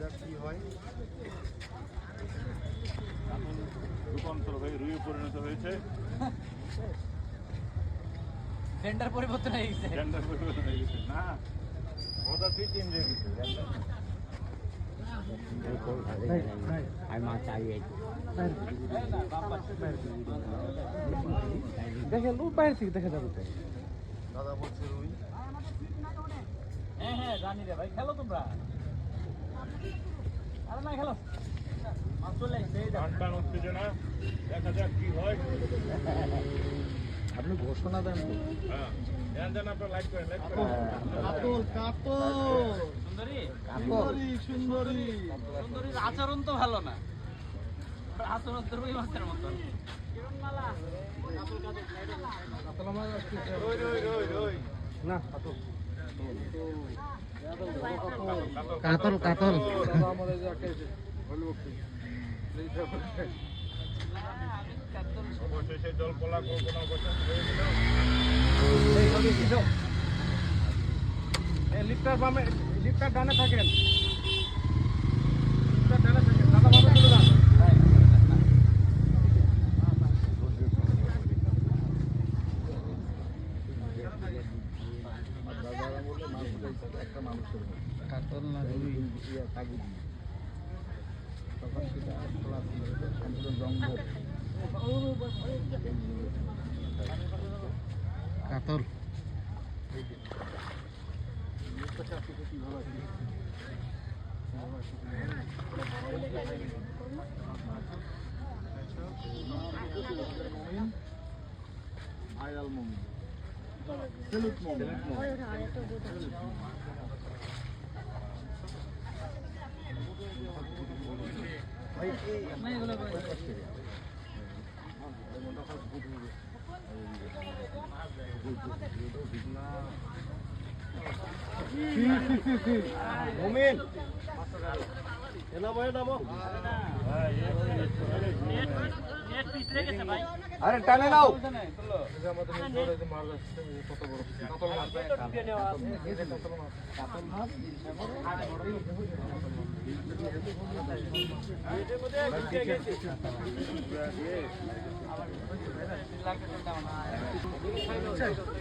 যাক কি হয়। রূপান্তর হয়ে রুইয়ে পরিণত হয়েছে। জেন্ডার পরিবর্তন হয়ে গেছে। জেন্ডার পরিবর্তন হয়ে গেছে না, ওটা তুই চেঞ্জ হয়ে গেছে। আমি মাছ চাইয়ে দেখেন ও বাইরে থেকে দেখা যাবে তো। দাদা বলছে রুই। হ্যাঁ হ্যাঁ জানি রে ভাই, খেলো তোমরা। আরে না খেলো, মাছ চলে আসছে। টান উত্তেজনা, দেখা যাক কি হয়। আপনি ঘোষণা দেন তো। হ্যাঁ জান আপনারা লাইক করেন, লাইক করেন। কাতল কাতল সুন্দরী সুন্দরী সুন্দরী সুন্দরীর আচরণ তো ভালো না, আচরণ তো রুই মাছের মতন। কাতল মাছ আসছে। রই রই রই রই না কাতল কাতল কাতল দাদা আমাদের যে একটা হলো কি অবশেষে জল কলা কল্পনা করছেন হয়ে গেল। লিফটার বামে, লিফটার ডানে থাকেন, লিফটার ডানে থাকেন, দাদা বামে চলে যান। কাতল না রুই তখন সেটা খোলা ছিল, সম্পূর্ণ জঙ্গল। কাতল ভাইরাল মুমিন, সেলুট মুমিন। মুমিন এনা বয়ে নামো। আরে টানে নাও। কত বড় কাতল মাছ, কাতল মাছ